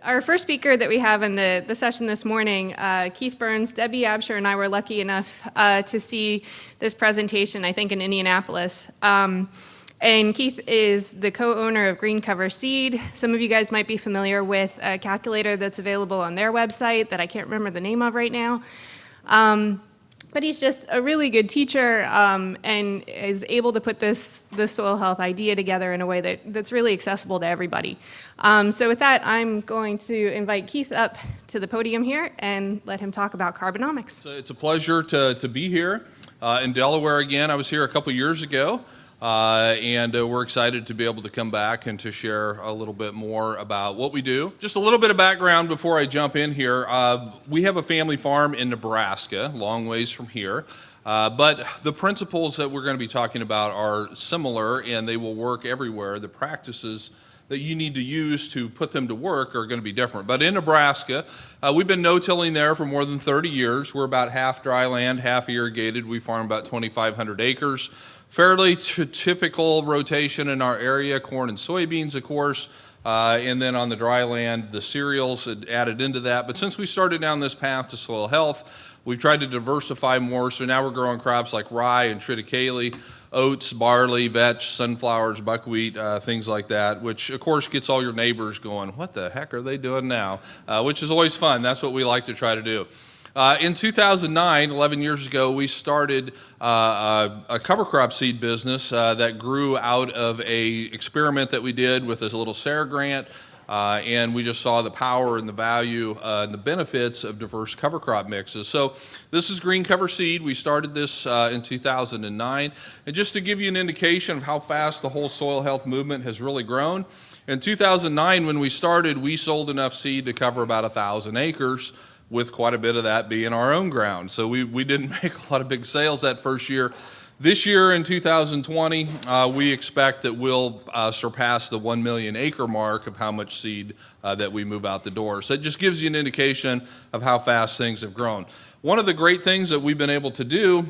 Our first speaker that we have in the session this morning, Keith Berns, Debbie Absher, and I were lucky enough to see this presentation, I think, in Indianapolis. And Keith is the co-owner of Green Cover Seed. Some of you guys might be familiar with a calculator that's available on their website that I can't remember the name of right now. But he's just a really good teacher and is able to put this soil health idea together in a way that's really accessible to everybody. So with that, I'm going to invite Keith up to the podium here and let him talk about Carbonomics. So it's a pleasure to be here in Delaware again. I was here a couple years ago. And we're excited to be able to come back and to share a little bit more about what we do. Just a little bit of background before I jump in here. We have a family farm in Nebraska, long ways from here. But the principles that we're going to be talking about are similar, and they will work everywhere. The practices that you need to use to put them to work are going to be different. But in Nebraska, we've been no-tilling there for more than 30 years. We're about half dry land, half irrigated. We farm about 2,500 acres. Fairly typical rotation in our area, corn and soybeans, of course, and then on the dry land, the cereals added into that. But since we started down this path to soil health, we've tried to diversify more, so now we're growing crops like rye and triticale, oats, barley, vetch, sunflowers, buckwheat, things like that, which of course gets all your neighbors going, what the heck are they doing now? Which is always fun. That's what we like to try to do. In 2009, 11 years ago, we started a cover crop seed business that grew out of a experiment that we did with this little SARE grant, and we just saw the power and the value and the benefits of diverse cover crop mixes. So this is Green Cover Seed. We started this in 2009, and just to give you an indication of how fast the whole soil health movement has really grown, in 2009 when we started, we sold enough seed to cover about 1,000 acres, with quite a bit of that being our own ground. So we didn't make a lot of big sales that first year. This year in 2020, we expect that we'll surpass the 1 million acre mark of how much seed that we move out the door. So it just gives you an indication of how fast things have grown. One of the great things that we've been able to do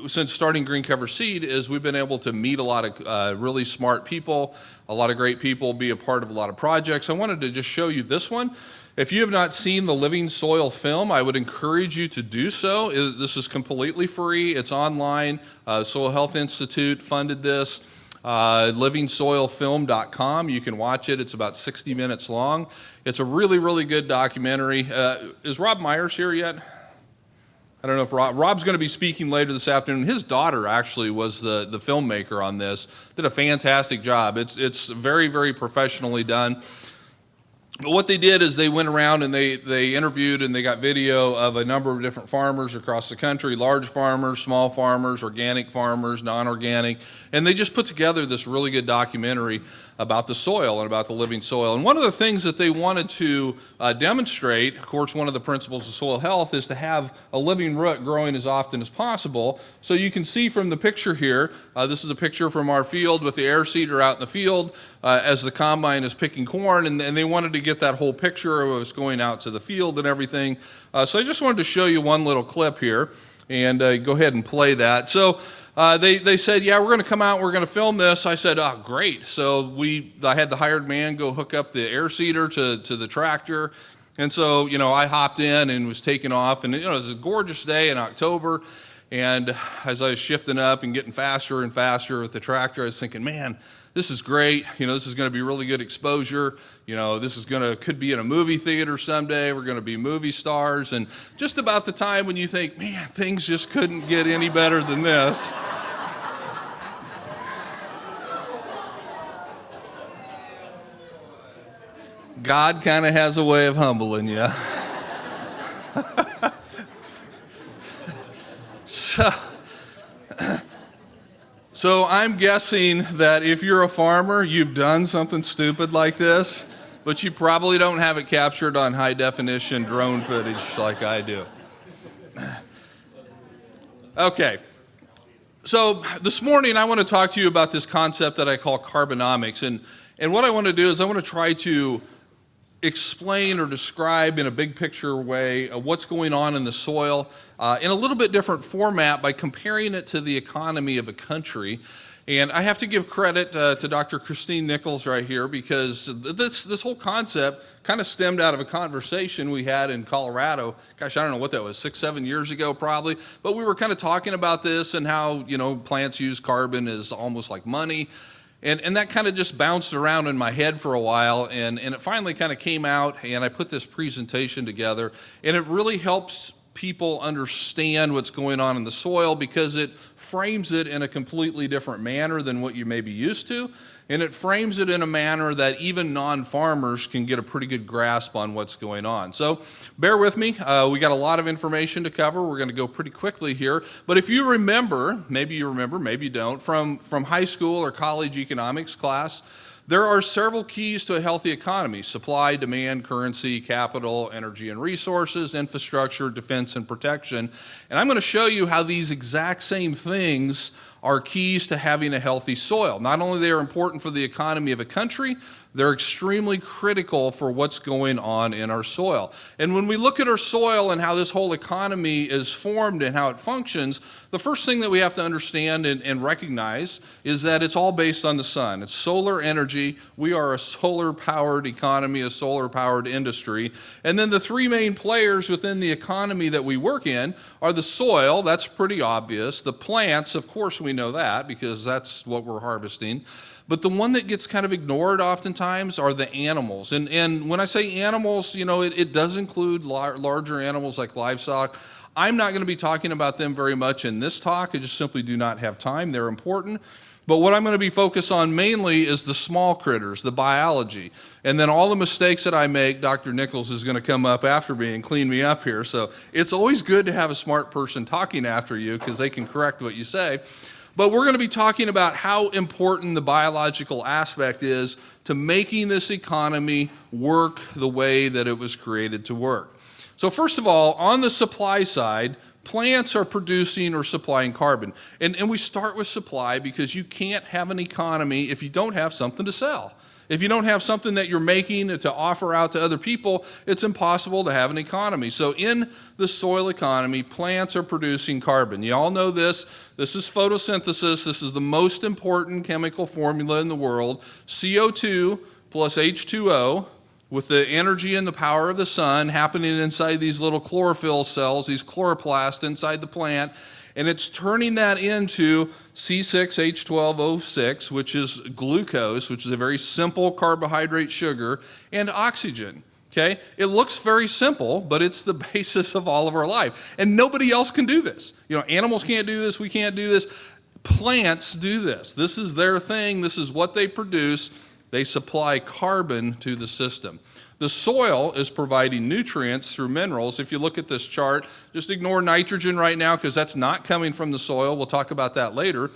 since starting Green Cover Seed is we've been able to meet a lot of really smart people, a lot of great people, be a part of a lot of projects. I wanted to just show you this one. If you have not seen the Living Soil film, I would encourage you to do so. This is completely free. It's online. Soil Health Institute funded this. livingsoilfilm.com. You can watch it. It's about 60 minutes long. It's a really, really good documentary. Is Rob Myers here yet? I don't know if Rob's going to be speaking later this afternoon. His daughter actually was the filmmaker on this. Did a fantastic job. It's very, very professionally done. But what they did is they went around and they interviewed and they got video of a number of different farmers across the country, large farmers, small farmers, organic farmers, non-organic, and they just put together this really good documentary about the soil and about the living soil. And one of the things that they wanted to demonstrate, of course, one of the principles of soil health is to have a living root growing as often as possible. So you can see from the picture here, this is a picture from our field with the air seeder out in the field as the combine is picking corn, and they wanted to get that whole picture of us going out to the field and everything. So I just wanted to show you one little clip here, and go ahead and play that. So they said, yeah, we're going to come out, we're going to film this. I said, oh, great. So I had the hired man go hook up the air seeder to the tractor. And so, I hopped in and was taking off. And, it was a gorgeous day in October. And as I was shifting up and getting faster and faster with the tractor, I was thinking, man, this is great. This is going to be really good exposure. This is could be in a movie theater someday. We're going to be movie stars. And just about the time when you think, man, things just couldn't get any better than this. God kind of has a way of humbling you. So I'm guessing that if you're a farmer, you've done something stupid like this, but you probably don't have it captured on high definition drone footage like I do. Okay, so this morning I want to talk to you about this concept that I call Carbonomics, and what I want to do is I want to try to explain or describe in a big picture way what's going on in the soil in a little bit different format by comparing it to the economy of a country. And I have to give credit to Dr. Christine Nichols right here, because this whole concept kind of stemmed out of a conversation we had in Colorado. Gosh, I don't know what that was, 6, 7 years ago probably. But we were kind of talking about this and how, plants use carbon as almost like money. And that kind of just bounced around in my head for a while, and it finally kind of came out, and I put this presentation together, and it really helps people understand what's going on in the soil, because it frames it in a completely different manner than what you may be used to, and it frames it in a manner that even non-farmers can get a pretty good grasp on what's going on. So bear with me. We got a lot of information to cover. We're going to go pretty quickly here. But if you remember, maybe you don't, from high school or college economics class, there are several keys to a healthy economy: supply, demand, currency, capital, energy and resources, infrastructure, defense and protection. And I'm going to show you how these exact same things are keys to having a healthy soil. Not only they are important for the economy of a country, they're extremely critical for what's going on in our soil. And when we look at our soil and how this whole economy is formed and how it functions, the first thing that we have to understand and recognize is that it's all based on the sun. It's solar energy. We are a solar-powered economy, a solar-powered industry. And then the three main players within the economy that we work in are the soil. That's pretty obvious. The plants, of course we know that, because that's what we're harvesting. But the one that gets kind of ignored oftentimes are the animals. And when I say animals, it does include larger animals like livestock. I'm not going to be talking about them very much in this talk. I just simply do not have time. They're important. But what I'm going to be focused on mainly is the small critters, the biology. And then all the mistakes that I make, Dr. Nichols is going to come up after me and clean me up here. So it's always good to have a smart person talking after you, because they can correct what you say. But we're going to be talking about how important the biological aspect is to making this economy work the way that it was created to work. So first of all, on the supply side, plants are producing or supplying carbon. And we start with supply, because you can't have an economy if you don't have something to sell. If you don't have something that you're making to offer out to other people, it's impossible to have an economy. So in the soil economy, plants are producing carbon. You all know this. This is photosynthesis. This is the most important chemical formula in the world. CO2 plus H2O, with the energy and the power of the sun happening inside these little chlorophyll cells, these chloroplasts inside the plant. And it's turning that into C6H12O6, which is glucose, which is a very simple carbohydrate sugar, and oxygen. Okay? It looks very simple, but it's the basis of all of our life. And nobody else can do this. Animals can't do this. We can't do this. Plants do this. This is their thing. This is what they produce. They supply carbon to the system. The soil is providing nutrients through minerals. If you look at this chart, just ignore nitrogen right now, because that's not coming from the soil. We'll talk about that later.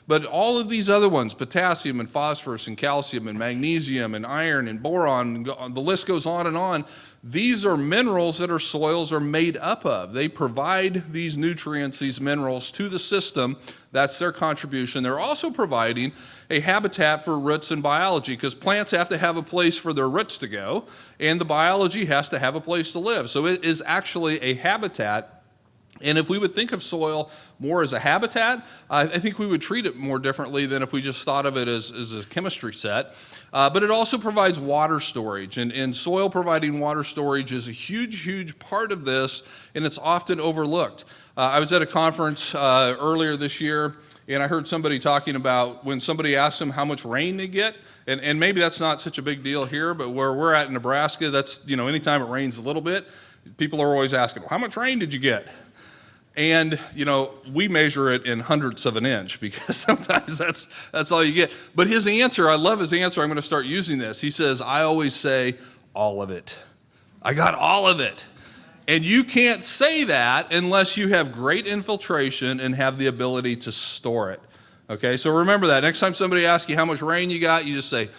But all of these other ones, potassium and phosphorus and calcium and magnesium and iron and boron, the list goes on and on. These are minerals that our soils are made up of. They provide these nutrients, these minerals to the system. That's their contribution. They're also providing a habitat for roots and biology, because plants have to have a place for their roots to go, and the biology has to have a place to live. So it is actually a habitat. And if we would think of soil more as a habitat, I think we would treat it more differently than if we just thought of it as a chemistry set. But it also provides water storage, and soil providing water storage is a huge, huge part of this, and it's often overlooked. I was at a conference earlier this year, and I heard somebody talking about when somebody asks them how much rain they get, and maybe that's not such a big deal here, but where we're at in Nebraska, that's, anytime it rains a little bit, people are always asking, well, how much rain did you get? And, we measure it in hundredths of an inch, because sometimes that's all you get. But his answer, I love his answer. I'm going to start using this. He says, I always say all of it. I got all of it. And you can't say that unless you have great infiltration and have the ability to store it. Okay, so remember that. Next time somebody asks you how much rain you got, you just say,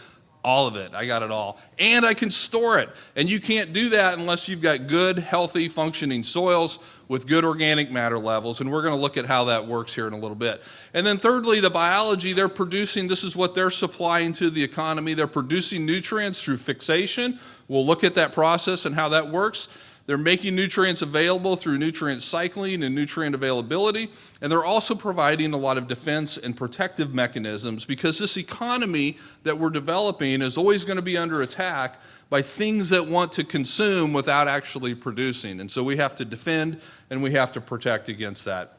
All of it. I got it all. And I can store it. And you can't do that unless you've got good, healthy, functioning soils with good organic matter levels. And we're going to look at how that works here in a little bit. And then thirdly, the biology they're producing, this is what they're supplying to the economy. They're producing nutrients through fixation. We'll look at that process and how that works. They're making nutrients available through nutrient cycling and nutrient availability, and they're also providing a lot of defense and protective mechanisms because this economy that we're developing is always going to be under attack by things that want to consume without actually producing. And so we have to defend and we have to protect against that.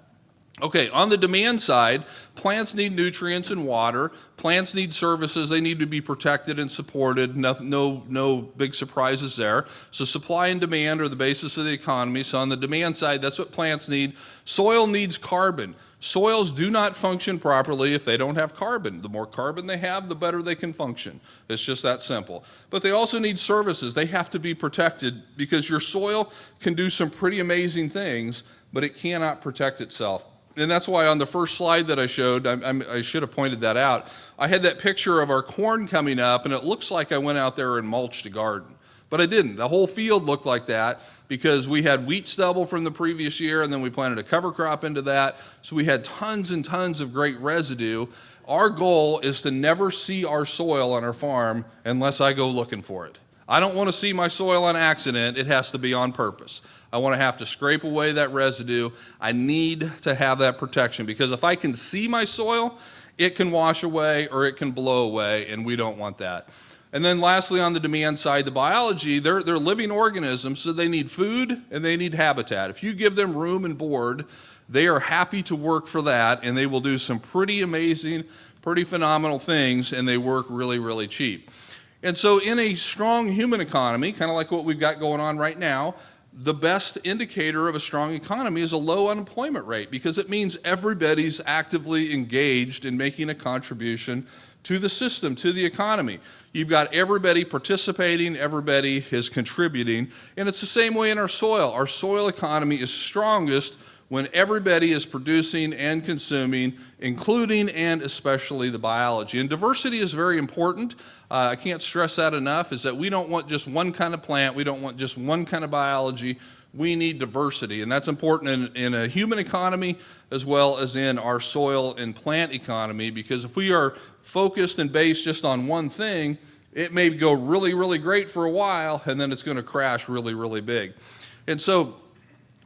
Okay, on the demand side, plants need nutrients and water. Plants need services. They need to be protected and supported. No big surprises there. So supply and demand are the basis of the economy. So on the demand side, that's what plants need. Soil needs carbon. Soils do not function properly if they don't have carbon. The more carbon they have, the better they can function. It's just that simple. But they also need services. They have to be protected because your soil can do some pretty amazing things, but it cannot protect itself. And that's why on the first slide that I showed, I should have pointed that out, I had that picture of our corn coming up, and it looks like I went out there and mulched a garden. But I didn't. The whole field looked like that because we had wheat stubble from the previous year, and then we planted a cover crop into that. So we had tons and tons of great residue. Our goal is to never see our soil on our farm unless I go looking for it. I don't want to see my soil on accident. It has to be on purpose. I want to have to scrape away that residue. I need to have that protection because if I can see my soil, it can wash away or it can blow away, and we don't want that. And then lastly, on the demand side, the biology, they're living organisms, so they need food and they need habitat. If you give them room and board, they are happy to work for that, and they will do some pretty amazing, pretty phenomenal things, and they work really, really cheap. And so in a strong human economy, kind of like what we've got going on right now, the best indicator of a strong economy is a low unemployment rate because it means everybody's actively engaged in making a contribution to the system, to the economy. You've got everybody participating, everybody is contributing, and it's the same way in our soil. Our soil economy is strongest when everybody is producing and consuming, including and especially the biology. And diversity is very important. I can't stress that enough, is that we don't want just one kind of plant, we don't want just one kind of biology, we need diversity. And that's important in a human economy as well as in our soil and plant economy, because if we are focused and based just on one thing, it may go really, really great for a while, and then it's gonna crash really, really big. And so,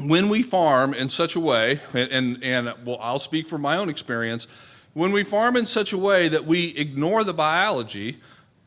when we farm in such a way, and well, I'll speak from my own experience, when we farm in such a way that we ignore the biology,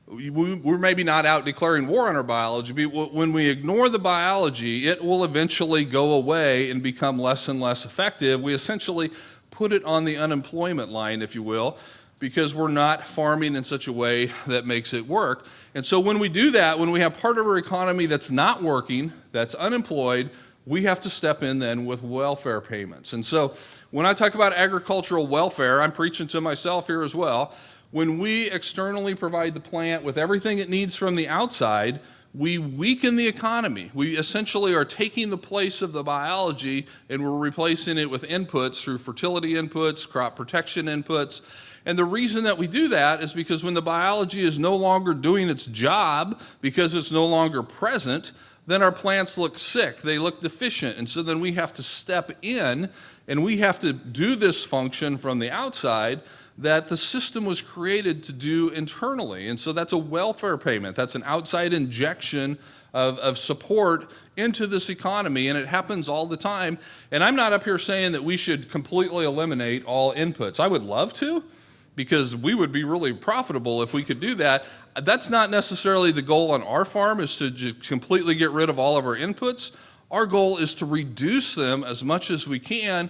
we're maybe not out declaring war on our biology, but when we ignore the biology, it will eventually go away and become less and less effective. We essentially put it on the unemployment line, if you will, because we're not farming in such a way that makes it work. And so when we do that, when we have part of our economy that's not working, that's unemployed, we have to step in then with welfare payments. And so when I talk about agricultural welfare, I'm preaching to myself here as well. When we externally provide the plant with everything it needs from the outside, we weaken the economy. We essentially are taking the place of the biology and we're replacing it with inputs through fertility inputs, crop protection inputs. And the reason that we do that is because when the biology is no longer doing its job, because it's no longer present, then our plants look sick, they look deficient, and so then we have to step in and we have to do this function from the outside that the system was created to do internally. And so that's a welfare payment, that's an outside injection of support into this economy, and it happens all the time. And I'm not up here saying that we should completely eliminate all inputs. I would love to, because we would be really profitable if we could do that. That's not necessarily the goal on our farm, is to just completely get rid of all of our inputs. Our goal is to reduce them as much as we can,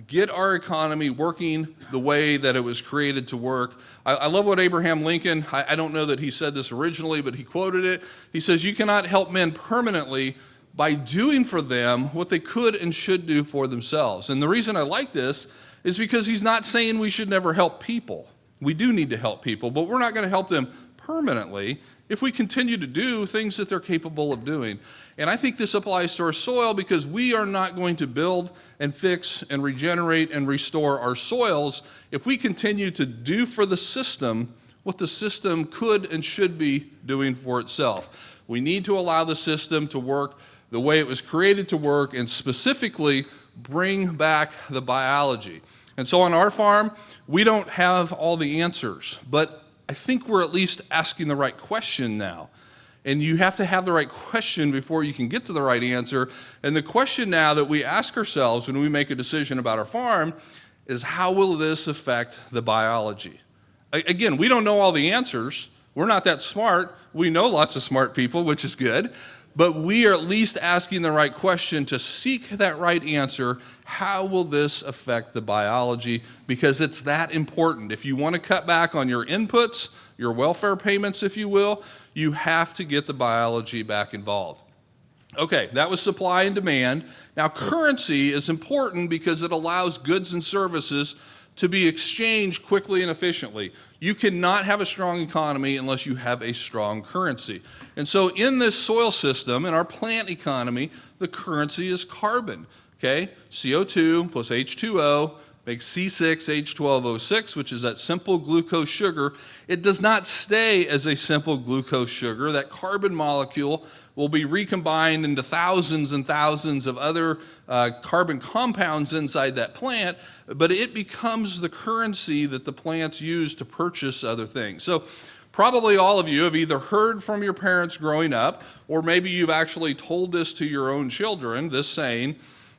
get our economy working the way that it was created to work. I love what Abraham Lincoln, I don't know that he said this originally, but he quoted it. He says, "You cannot help men permanently by doing for them what they could and should do for themselves." And the reason I like this is because he's not saying we should never help people. We do need to help people, but we're not going to help them permanently if we continue to do things that they're capable of doing. And I think this applies to our soil, because we are not going to build and fix and regenerate and restore our soils if we continue to do for the system what the system could and should be doing for itself. We need to allow the system to work the way it was created to work, and specifically bring back the biology. And so on our farm, we don't have all the answers, but I think we're at least asking the right question now. And you have to have the right question before you can get to the right answer. And the question now that we ask ourselves when we make a decision about our farm is, how will this affect the biology? Again, we don't know all the answers. We're not that smart. We know lots of smart people, which is good. But we are at least asking the right question to seek that right answer. How will this affect the biology? Because it's that important. If you want to cut back on your inputs, your welfare payments, if you will, you have to get the biology back involved. Okay, that was supply and demand. Now, currency is important because it allows goods and services to be exchanged quickly and efficiently. You cannot have a strong economy unless you have a strong currency. And so in this soil system, in our plant economy, the currency is carbon, okay? CO2 plus H2O makes C6H12O6, which is that simple glucose sugar. It does not stay as a simple glucose sugar. That carbon molecule will be recombined into thousands and thousands of other carbon compounds inside that plant, but it becomes the currency that the plants use to purchase other things. So probably all of you have either heard from your parents growing up, or maybe you've actually told this to your own children, this saying,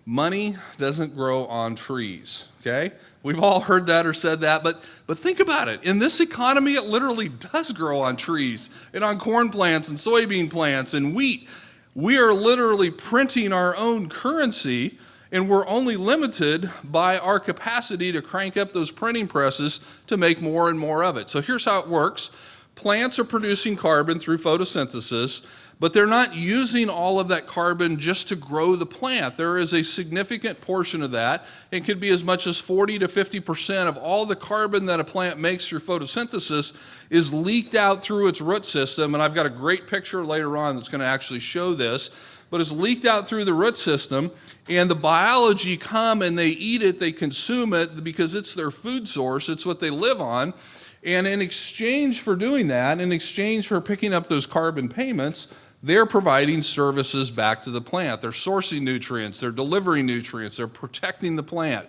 money doesn't grow on trees, okay? We've all heard that or said that, but think about it. In this economy, it literally does grow on trees and on corn plants and soybean plants and wheat. We are literally printing our own currency, and we're only limited by our capacity to crank up those printing presses to make more and more of it. So here's how it works. Plants are producing carbon through photosynthesis, but they're not using all of that carbon just to grow the plant. There is a significant portion of that. It could be as much as 40 to 50% of all the carbon that a plant makes through photosynthesis is leaked out through its root system. And I've got a great picture later on that's going to actually show this. But it's leaked out through the root system, and the biology come and they eat it, they consume it because it's their food source, it's what they live on. And in exchange for doing that, in exchange for picking up those carbon payments, they're providing services back to the plant. They're sourcing nutrients, they're delivering nutrients, they're protecting the plant.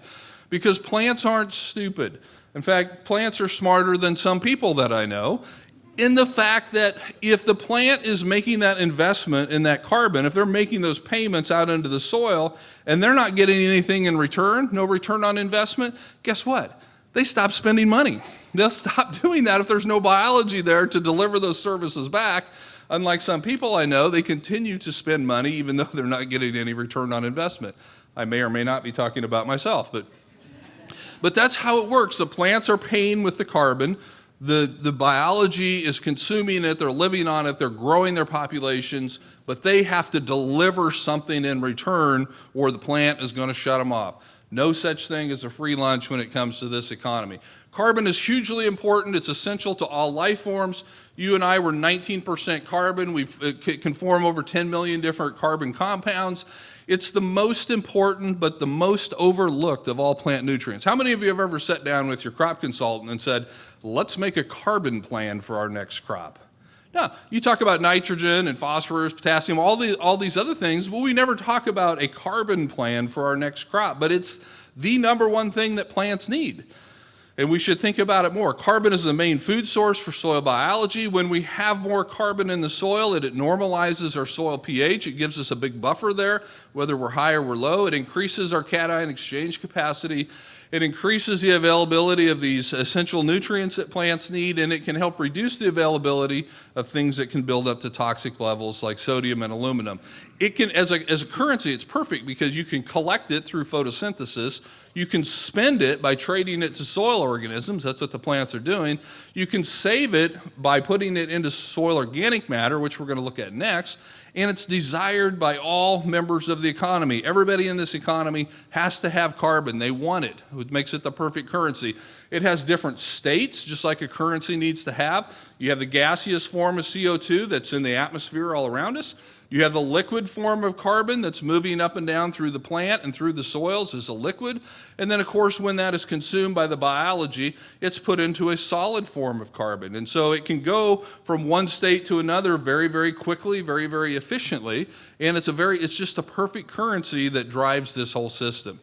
Because plants aren't stupid. In fact, plants are smarter than some people that I know, in the fact that if the plant is making that investment in that carbon, if they're making those payments out into the soil, and they're not getting anything in return, no return on investment, guess what? They stop spending money. They'll stop doing that if there's no biology there to deliver those services back. Unlike some people I know, they continue to spend money even though they're not getting any return on investment. I may or may not be talking about myself, but that's how it works. The plants are paying with the carbon. The biology is consuming it, they're living on it, they're growing their populations, but they have to deliver something in return or the plant is going to shut them off. No such thing as a free lunch when it comes to this economy. Carbon is hugely important. It's essential to all life forms. You and I were 19% carbon. It can form over 10 million different carbon compounds. It's the most important but the most overlooked of all plant nutrients. How many of you have ever sat down with your crop consultant and said, let's make a carbon plan for our next crop? Now, you talk about nitrogen and phosphorus, potassium, all these other things, but we never talk about a carbon plan for our next crop. But it's the number one thing that plants need. And we should think about it more. Carbon is the main food source for soil biology. When we have more carbon in the soil, it normalizes our soil pH. It gives us a big buffer there, whether we're high or we're low. It increases our cation exchange capacity. It increases the availability of these essential nutrients that plants need, and it can help reduce the availability of things that can build up to toxic levels like sodium and aluminum. It can, as a currency, it's perfect because you can collect it through photosynthesis. You can spend it by trading it to soil organisms. That's what the plants are doing. You can save it by putting it into soil organic matter, which we're going to look at next. And it's desired by all members of the economy. Everybody in this economy has to have carbon. They want it. It makes it the perfect currency. It has different states, just like a currency needs to have. You have the gaseous form of CO2 that's in the atmosphere all around us. You have the liquid form of carbon that's moving up and down through the plant and through the soils as a liquid. And then, of course, when that is consumed by the biology, it's put into a solid form of carbon. And so it can go from one state to another very, very quickly, very, very efficiently. And it's just a perfect currency that drives this whole system.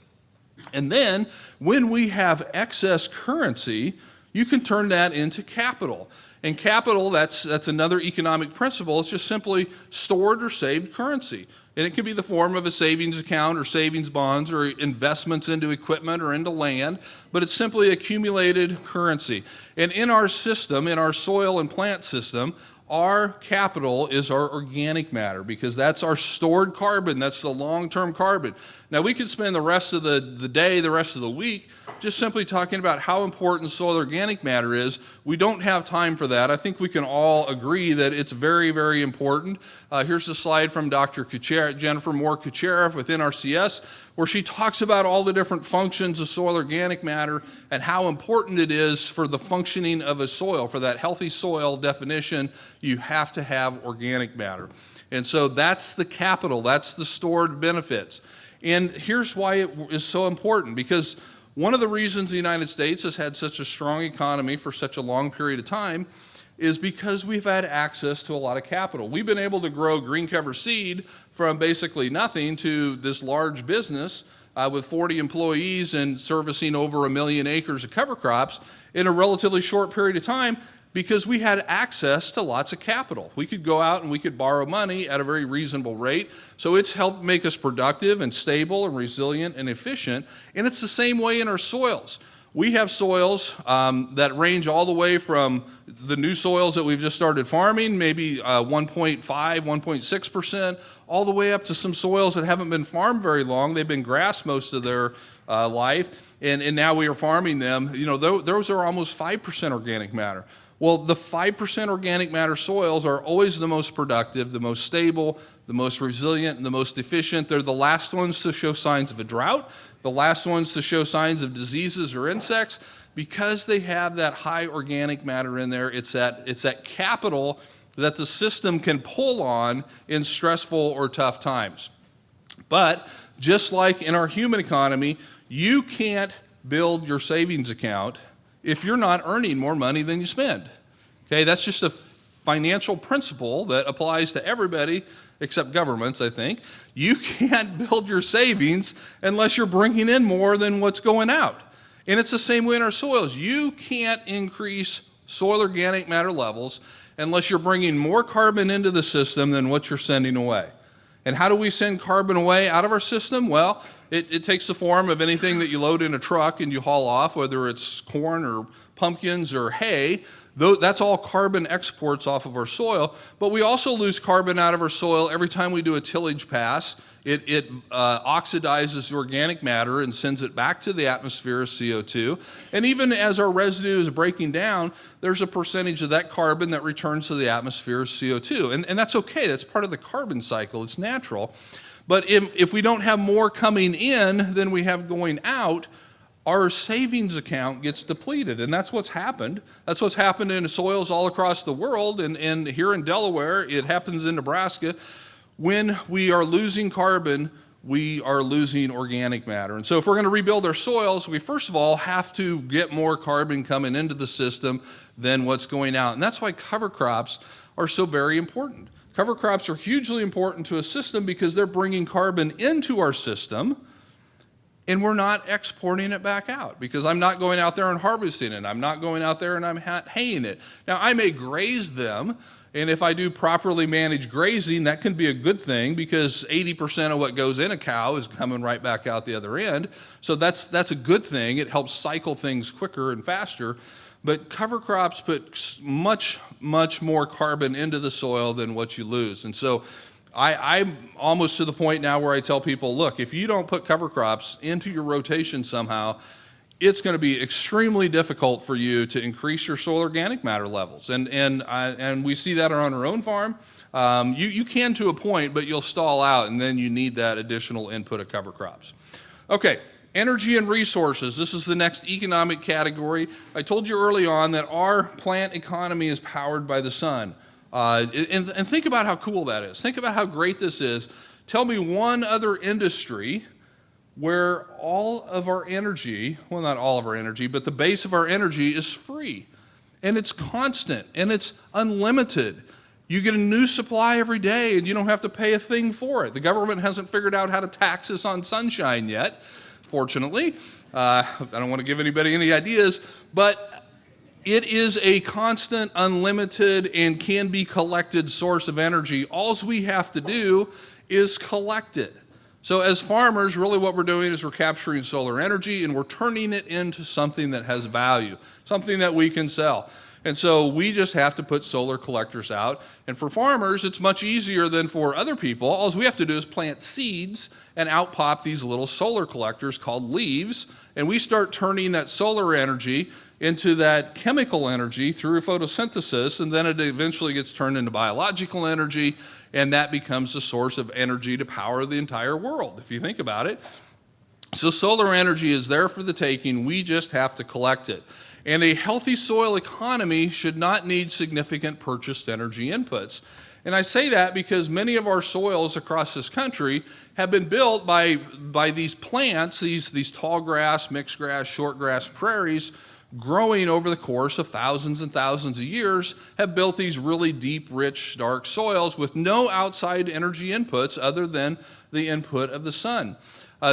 And then when we have excess currency, you can turn that into capital. And capital, that's another economic principle. It's just simply stored or saved currency. And it can be the form of a savings account or savings bonds or investments into equipment or into land, but it's simply accumulated currency. And in our system, in our soil and plant system, our capital is our organic matter because that's our stored carbon, that's the long-term carbon. Now we could spend the rest of the day, the rest of the week, just simply talking about how important soil organic matter is. We don't have time for that. I think we can all agree that it's very, very important. Here's a slide from Dr. Jennifer Moore Kucherev with NRCS, where she talks about all the different functions of soil organic matter and how important it is for the functioning of a soil. For that healthy soil definition, you have to have organic matter. And so that's the capital, that's the stored benefits. And here's why it is so important, because one of the reasons the United States has had such a strong economy for such a long period of time is because we've had access to a lot of capital. We've been able to grow green cover seed from basically nothing to this large business with 40 employees and servicing over 1 million acres of cover crops in a relatively short period of time because we had access to lots of capital. We could go out and we could borrow money at a very reasonable rate. So it's helped make us productive and stable and resilient and efficient. And it's the same way in our soils. We have soils that range all the way from the new soils that we've just started farming, maybe 1.5, 1.6%, all the way up to some soils that haven't been farmed very long. They've been grass most of their life, and now we are farming them. You know, those are almost 5% organic matter. Well, the 5% organic matter soils are always the most productive, the most stable, the most resilient, and the most efficient. They're the last ones to show signs of a drought, the last ones to show signs of diseases or insects, because they have that high organic matter in there. It's that capital that the system can pull on in stressful or tough times. But just like in our human economy, you can't build your savings account if you're not earning more money than you spend. Okay, that's just a financial principle that applies to everybody except governments, I think. You can't build your savings unless you're bringing in more than what's going out. And it's the same way in our soils. You can't increase soil organic matter levels unless you're bringing more carbon into the system than what you're sending away. And how do we send carbon away out of our system? Well, it takes the form of anything that you load in a truck and you haul off, whether it's corn or pumpkins or hay. That's all carbon exports off of our soil. But we also lose carbon out of our soil every time we do a tillage pass. It oxidizes the organic matter and sends it back to the atmosphere as CO2. And even as our residue is breaking down, there's a percentage of that carbon that returns to the atmosphere as CO2. And that's okay. That's part of the carbon cycle. It's natural. But if we don't have more coming in than we have going out, our savings account gets depleted, and that's what's happened. That's what's happened in soils all across the world, and here in Delaware, it happens in Nebraska. When we are losing carbon, we are losing organic matter. And so if we're going to rebuild our soils, we first of all have to get more carbon coming into the system than what's going out. And that's why cover crops are so very important. Cover crops are hugely important to a system because they're bringing carbon into our system, and we're not exporting it back out because I'm not going out there and harvesting it. I'm not going out there and I'm haying it. Now, I may graze them, and if I do properly manage grazing, that can be a good thing because 80% of what goes in a cow is coming right back out the other end. So that's a good thing. It helps cycle things quicker and faster. But cover crops put much, much more carbon into the soil than what you lose. And so I'm almost to the point now where I tell people, look, if you don't put cover crops into your rotation somehow, it's going to be extremely difficult for you to increase your soil organic matter levels. And we see that on our own farm. You can to a point, but you'll stall out, and then you need that additional input of cover crops. Okay. Energy and resources. This is the next economic category. I told you early on that our plant economy is powered by the sun. And think about how cool that is. Think about how great this is. Tell me one other industry where all of our energy, well, not all of our energy, but the base of our energy is free. And it's constant, and it's unlimited. You get a new supply every day, and you don't have to pay a thing for it. The government hasn't figured out how to tax us on sunshine yet, fortunately. I don't want to give anybody any ideas, but it is a constant, unlimited, and can be collected source of energy. All we have to do is collect it. So as farmers, really what we're doing is we're capturing solar energy and we're turning it into something that has value, something that we can sell. And so we just have to put solar collectors out. And for farmers, it's much easier than for other people. All we have to do is plant seeds and out pop these little solar collectors called leaves. And we start turning that solar energy into that chemical energy through photosynthesis, and then it eventually gets turned into biological energy, and that becomes a source of energy to power the entire world, if you think about it. So solar energy is there for the taking. We just have to collect it. And a healthy soil economy should not need significant purchased energy inputs. And I say that because many of our soils across this country have been built by these plants, these tall grass, mixed grass, short grass prairies, growing over the course of thousands and thousands of years, have built these really deep, rich, dark soils with no outside energy inputs other than the input of the sun.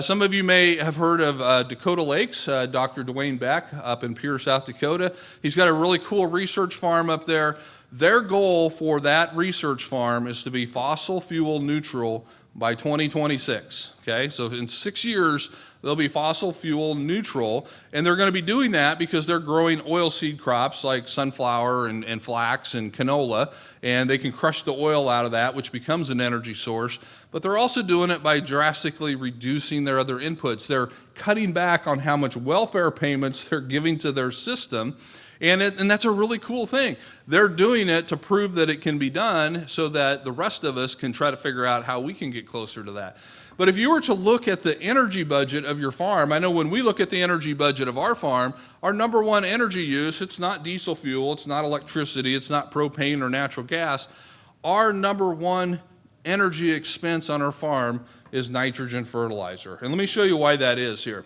Some of you may have heard of Dakota Lakes, Dr. Dwayne Beck up in Pierre, South Dakota. He's got a really cool research farm up there. Their goal for that research farm is to be fossil fuel neutral by 2026, okay? So in 6 years, they'll be fossil fuel neutral, and they're going to be doing that because they're growing oilseed crops like sunflower and flax and canola, and they can crush the oil out of that, which becomes an energy source. But they're also doing it by drastically reducing their other inputs. They're cutting back on how much welfare payments they're giving to their system, and that's a really cool thing. They're doing it to prove that it can be done so that the rest of us can try to figure out how we can get closer to that. But if you were to look at the energy budget of your farm, I know when we look at the energy budget of our farm, our number one energy use, it's not diesel fuel, it's not electricity, it's not propane or natural gas. Our number one energy expense on our farm is nitrogen fertilizer. And let me show you why that is here.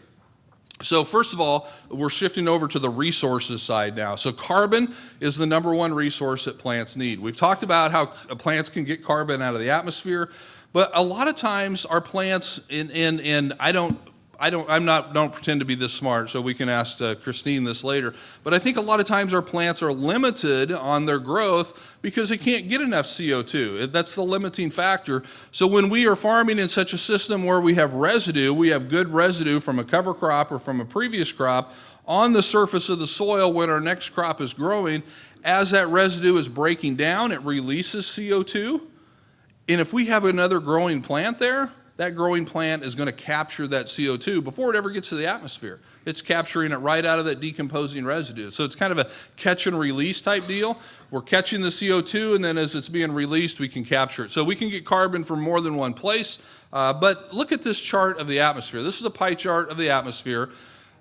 So first of all, we're shifting over to the resources side now. So carbon is the number one resource that plants need. We've talked about how plants can get carbon out of the atmosphere, but a lot of times our plants, I don't pretend to be this smart, so we can ask Christine this later, but I think a lot of times our plants are limited on their growth because they can't get enough CO2. That's the limiting factor. So when we are farming in such a system where we have residue, we have good residue from a cover crop or from a previous crop on the surface of the soil when our next crop is growing, as that residue is breaking down, it releases CO2. And if we have another growing plant there, that growing plant is going to capture that CO2 before it ever gets to the atmosphere. It's capturing it right out of that decomposing residue. So it's kind of a catch and release type deal. We're catching the CO2, and then as it's being released, we can capture it. So we can get carbon from more than one place. But look at this chart of the atmosphere. This is a pie chart of the atmosphere.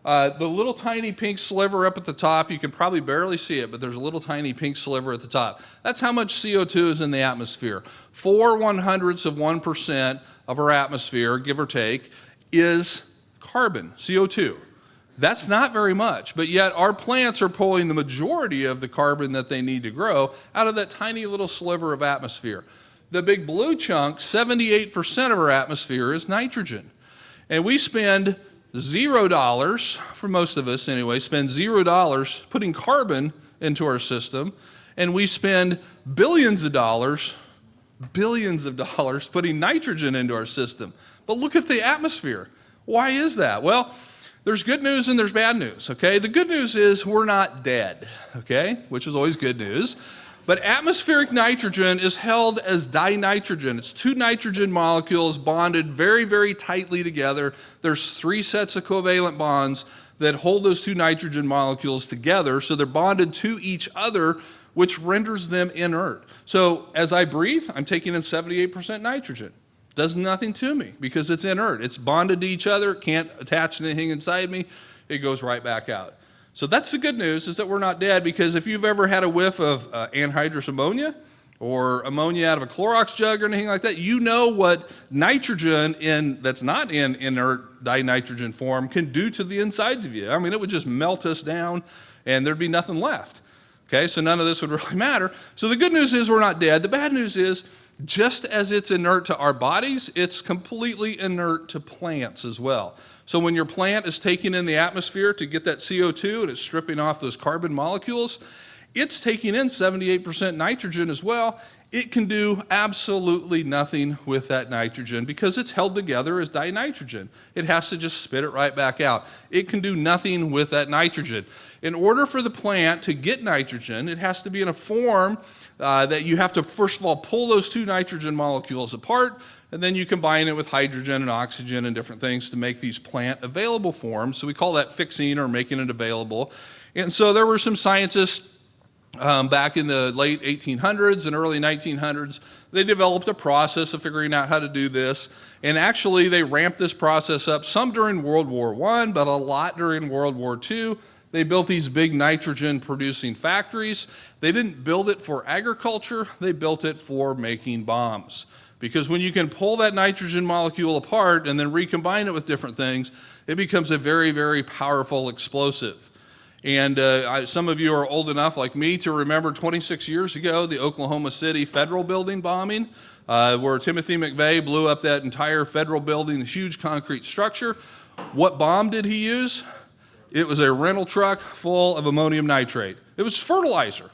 The little tiny pink sliver up at the top, you can probably barely see it, but there's a little tiny pink sliver at the top. That's how much CO2 is in the atmosphere. 0.04% of our atmosphere, give or take, is carbon, CO2. That's not very much, but yet our plants are pulling the majority of the carbon that they need to grow out of that tiny little sliver of atmosphere. The big blue chunk, 78% of our atmosphere is nitrogen. And we spend $0, for most of us anyway, spend $0 putting carbon into our system, and we spend billions of dollars putting nitrogen into our system. But look at the atmosphere. Why is that? Well, there's good news and there's bad news, okay? The good news is we're not dead, okay? Which is always good news. But atmospheric nitrogen is held as dinitrogen. It's two nitrogen molecules bonded very, very tightly together. There's 3 sets of covalent bonds that hold those two nitrogen molecules together, so they're bonded to each other, which renders them inert. So as I breathe, I'm taking in 78% nitrogen. Does nothing to me because it's inert. It's bonded to each other, can't attach anything inside me. It goes right back out. So that's the good news, is that we're not dead, because if you've ever had a whiff of anhydrous ammonia or ammonia out of a Clorox jug or anything like that, you know what nitrogen that's not in inert dinitrogen form can do to the insides of you. I mean, it would just melt us down and there'd be nothing left. Okay, so none of this would really matter. So the good news is we're not dead. The bad news is, just as it's inert to our bodies, it's completely inert to plants as well. So when your plant is taking in the atmosphere to get that CO2 and it's stripping off those carbon molecules, it's taking in 78% nitrogen as well. It can do absolutely nothing with that nitrogen because it's held together as dinitrogen. It has to just spit it right back out. It can do nothing with that nitrogen. In order for the plant to get nitrogen, it has to be in a form that you have to, first of all, pull those two nitrogen molecules apart, and then you combine it with hydrogen and oxygen and different things to make these plant available forms. So we call that fixing or making it available. And so there were some scientists back in the late 1800s and early 1900s, they developed a process of figuring out how to do this. And actually, they ramped this process up, some during World War I, but a lot during World War II. They built these big nitrogen-producing factories. They didn't build it for agriculture. They built it for making bombs. Because when you can pull that nitrogen molecule apart and then recombine it with different things, it becomes a very, very powerful explosive. And some of you are old enough, like me, to remember 26 years ago, the Oklahoma City Federal Building bombing, where Timothy McVeigh blew up that entire federal building, the huge concrete structure. What bomb did he use? It was a rental truck full of ammonium nitrate. It was fertilizer.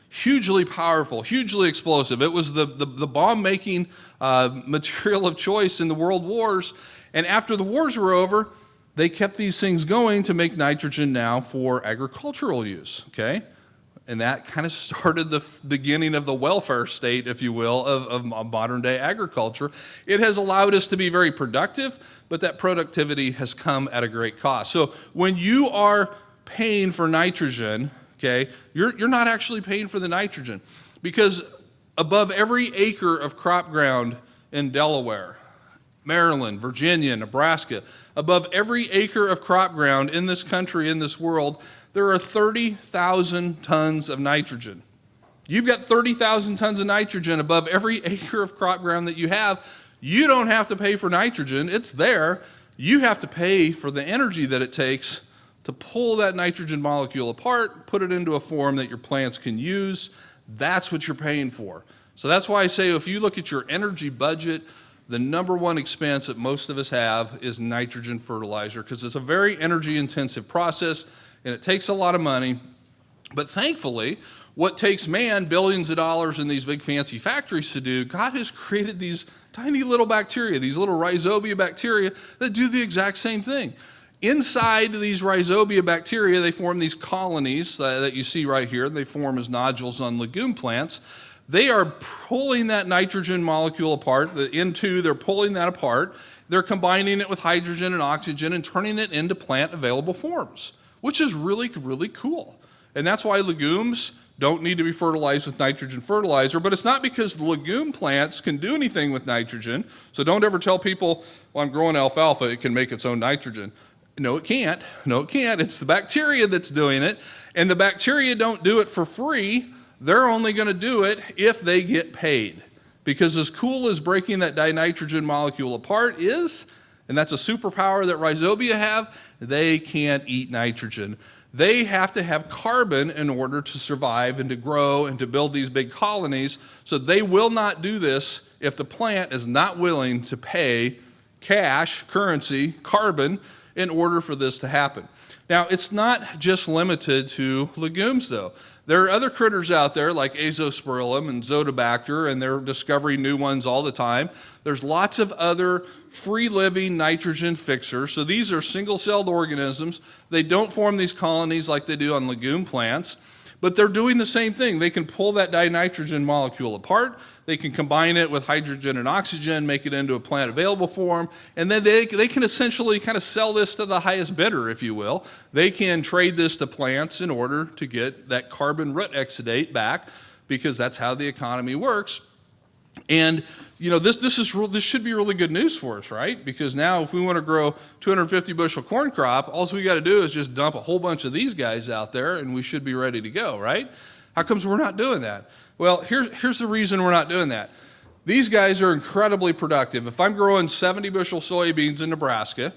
Hugely powerful, hugely explosive. It was the bomb-making material of choice in the world wars. And after the wars were over, they kept these things going to make nitrogen now for agricultural use, okay? And that kind of started the beginning of the welfare state, if you will, of modern-day agriculture. It has allowed us to be very productive, but that productivity has come at a great cost. So when you are paying for nitrogen, okay, you're not actually paying for the nitrogen, because above every acre of crop ground in Delaware, Maryland, Virginia, Nebraska, above every acre of crop ground in this country, in this world, there are 30,000 tons of nitrogen. You've got 30,000 tons of nitrogen above every acre of crop ground that you have. You don't have to pay for nitrogen. It's there. You have to pay for the energy that it takes to pull that nitrogen molecule apart, put it into a form that your plants can use. That's what you're paying for. So that's why I say if you look at your energy budget, the number one expense that most of us have is nitrogen fertilizer, because it's a very energy intensive process and it takes a lot of money. But thankfully, what takes man billions of dollars in these big fancy factories to do, God has created these tiny little bacteria, these little rhizobia bacteria that do the exact same thing. Inside these rhizobia bacteria, they form these colonies that you see right here. They form as nodules on legume plants. They are pulling that nitrogen molecule apart. The N2, they're pulling that apart. They're combining it with hydrogen and oxygen and turning it into plant available forms, which is really, really cool. And that's why legumes don't need to be fertilized with nitrogen fertilizer, but it's not because the legume plants can do anything with nitrogen. So don't ever tell people, well, I'm growing alfalfa, it can make its own nitrogen. No, it can't. No, it can't. It's the bacteria that's doing it. And the bacteria don't do it for free. They're only going to do it if they get paid. Because as cool as breaking that dinitrogen molecule apart is, and that's a superpower that rhizobia have, they can't eat nitrogen. They have to have carbon in order to survive and to grow and to build these big colonies. So they will not do this if the plant is not willing to pay cash, currency, carbon, in order for this to happen. Now, it's not just limited to legumes, though. There are other critters out there like Azospirillum and Zotobacter, and they're discovering new ones all the time. There's lots of other free-living nitrogen fixers. So these are single-celled organisms. They don't form these colonies like they do on legume plants, but they're doing the same thing. They can pull that dinitrogen molecule apart. They can combine it with hydrogen and oxygen, make it into a plant-available form, and then they can essentially kind of sell this to the highest bidder, if you will. They can trade this to plants in order to get that carbon root exudate back, because that's how the economy works. And you know, this should be really good news for us, right? Because now if we want to grow 250 bushel corn crop, all we got to do is just dump a whole bunch of these guys out there and we should be ready to go, right? How comes we're not doing that? Well, here's the reason we're not doing that. These guys are incredibly productive. If I'm growing 70 bushel soybeans in Nebraska,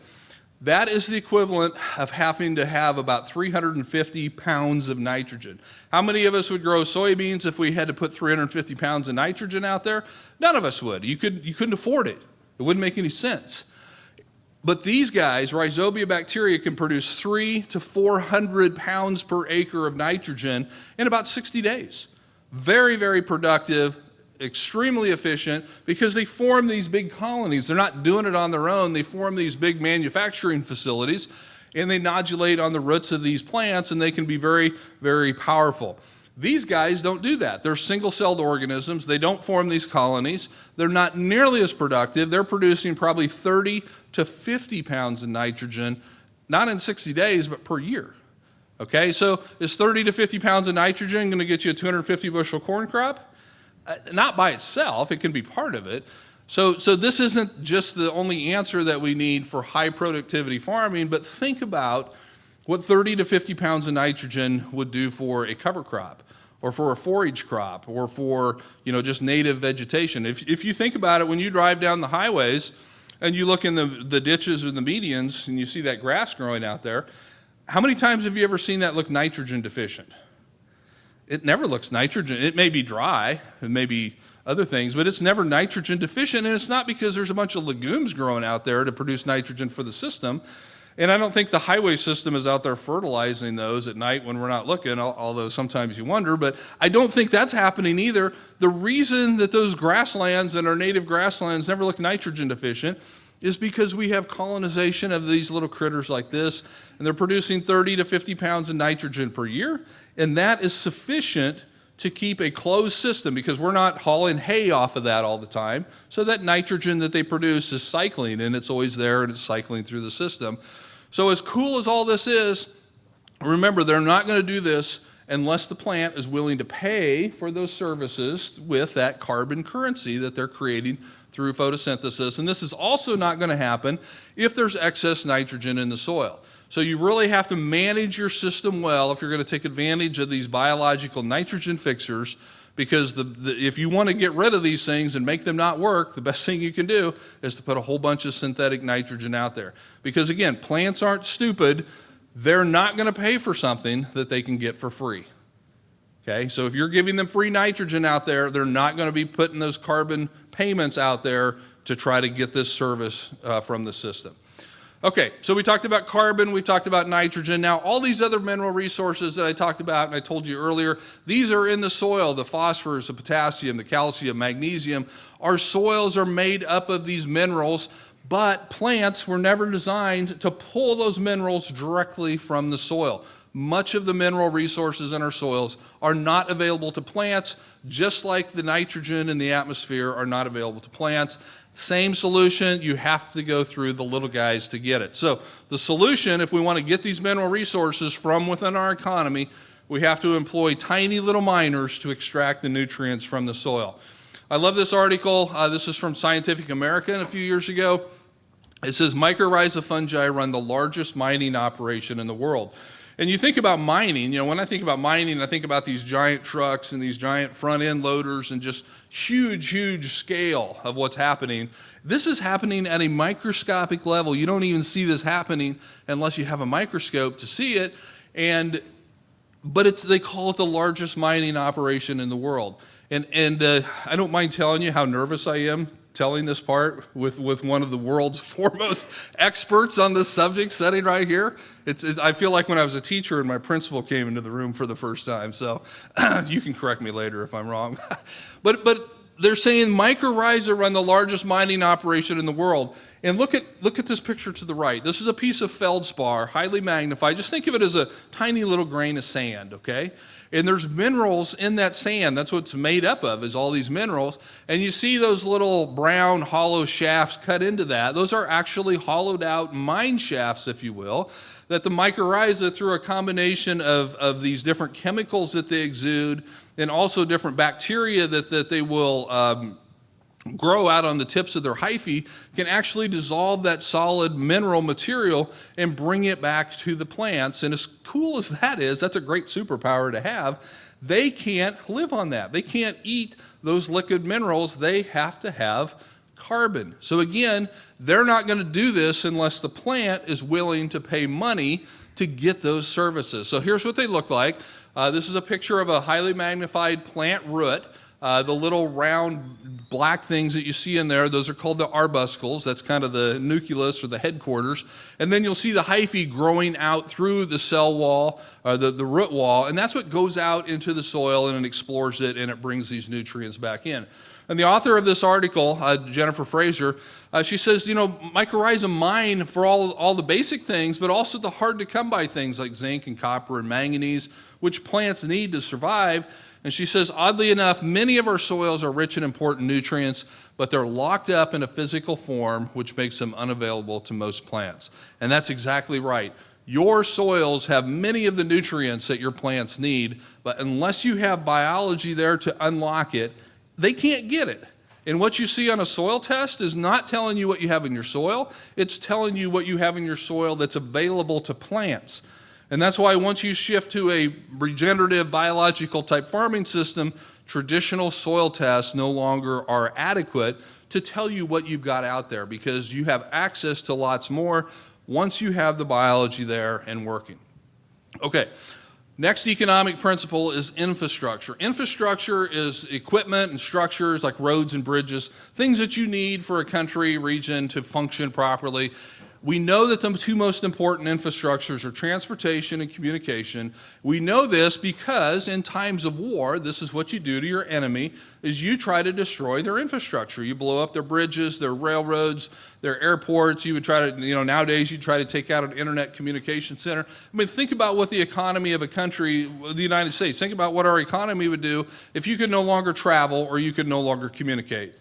that is the equivalent of having to have about 350 pounds of nitrogen. How many of us would grow soybeans if we had to put 350 pounds of nitrogen out there? None of us would. You couldn't afford it. It wouldn't make any sense. But these guys, rhizobia bacteria, can produce 300 to 400 pounds per acre of nitrogen in about 60 days. Very, very productive, extremely efficient, because they form these big colonies. They're not doing it on their own. They form these big manufacturing facilities, and they nodulate on the roots of these plants, and they can be very, very powerful. These guys don't do that. They're single-celled organisms. They don't form these colonies. They're not nearly as productive. They're producing probably 30 to 50 pounds of nitrogen, not in 60 days, but per year. Okay, so is 30 to 50 pounds of nitrogen going to get you a 250 bushel corn crop? Not by itself. It can be part of it. So this isn't just the only answer that we need for high productivity farming, but think about what 30 to 50 pounds of nitrogen would do for a cover crop, or for a forage crop, or for just native vegetation. If you think about it, when you drive down the highways and you look in the ditches or the medians and you see that grass growing out there, how many times have you ever seen that look nitrogen deficient? It never looks nitrogen. It may be dry, it may be other things, but it's never nitrogen deficient, and it's not because there's a bunch of legumes growing out there to produce nitrogen for the system. And I don't think the highway system is out there fertilizing those at night when we're not looking, although sometimes you wonder, but I don't think that's happening either. The reason that those grasslands and our native grasslands never look nitrogen deficient is because we have colonization of these little critters like this, and they're producing 30 to 50 pounds of nitrogen per year, and that is sufficient to keep a closed system, because we're not hauling hay off of that all the time, so that nitrogen that they produce is cycling, and it's always there, and it's cycling through the system. So as cool as all this is, remember, they're not going to do this unless the plant is willing to pay for those services with that carbon currency that they're creating through photosynthesis. And this is also not going to happen if there's excess nitrogen in the soil. So you really have to manage your system well if you're going to take advantage of these biological nitrogen fixers, because if you want to get rid of these things and make them not work, the best thing you can do is to put a whole bunch of synthetic nitrogen out there. Because again, plants aren't stupid. They're not going to pay for something that they can get for free. Okay, so if you're giving them free nitrogen out there, they're not going to be putting those carbon payments out there to try to get this service from the system. Okay, so we talked about carbon, we talked about nitrogen. Now, all these other mineral resources that I talked about and I told you earlier, these are in the soil: the phosphorus, the potassium, the calcium, magnesium. Our soils are made up of these minerals, but plants were never designed to pull those minerals directly from the soil. Much of the mineral resources in our soils are not available to plants, just like the nitrogen in the atmosphere are not available to plants. Same solution, you have to go through the little guys to get it. So the solution, if we want to get these mineral resources from within our economy, we have to employ tiny little miners to extract the nutrients from the soil. I love this article. This is from Scientific American a few years ago. It says, mycorrhiza fungi run the largest mining operation in the world. And you think about mining, when I think about mining, I think about these giant trucks and these giant front end loaders and just huge, huge scale of what's happening. This is happening at a microscopic level. You don't even see this happening unless you have a microscope to see it. But they call it the largest mining operation in the world. And I don't mind telling you how nervous I am telling this part with one of the world's foremost experts on this subject sitting right here. I feel like when I was a teacher and my principal came into the room for the first time. So you can correct me later if I'm wrong. But they're saying mycorrhiza run the largest mining operation in the world. And look at this picture to the right. This is a piece of feldspar, highly magnified. Just think of it as a tiny little grain of sand, okay? And there's minerals in that sand. That's what it's made up of, is all these minerals. And you see those little brown hollow shafts cut into that. Those are actually hollowed out mine shafts, if you will, that the mycorrhiza, through a combination of these different chemicals that they exude and also different bacteria that they will grow out on the tips of their hyphae, can actually dissolve that solid mineral material and bring it back to the plants. And as cool as that is, that's a great superpower to have. they can't live on that. They can't eat those liquid minerals. They have to have carbon. So again, they're not going to do this unless the plant is willing to pay money to get those services. So here's what they look like. This is a picture of a highly magnified plant root. The little round black things that you see in there, those are called the arbuscles. That's kind of the nucleus or the headquarters. And then you'll see the hyphae growing out through the cell wall, or the root wall, and that's what goes out into the soil and it explores it and it brings these nutrients back in. And the author of this article, Jennifer Fraser, she says, mycorrhiza mine for all the basic things, but also the hard to come by things like zinc and copper and manganese, which plants need to survive. And she says, oddly enough, many of our soils are rich in important nutrients, but they're locked up in a physical form, which makes them unavailable to most plants. And that's exactly right. Your soils have many of the nutrients that your plants need, but unless you have biology there to unlock it, they can't get it. And what you see on a soil test is not telling you what you have in your soil, it's telling you what you have in your soil that's available to plants. And that's why once you shift to a regenerative biological type farming system, traditional soil tests no longer are adequate to tell you what you've got out there because you have access to lots more once you have the biology there and working. Okay. Next economic principle is infrastructure. Infrastructure is equipment and structures like roads and bridges, things that you need for a country, region to function properly. We know that the two most important infrastructures are transportation and communication. We know this because in times of war, this is what you do to your enemy, is you try to destroy their infrastructure. You blow up their bridges, their railroads, their airports. You would try to, nowadays you try to take out an internet communication center. I mean, think about what the economy of a country, the United States, think about what our economy would do if you could no longer travel or you could no longer communicate.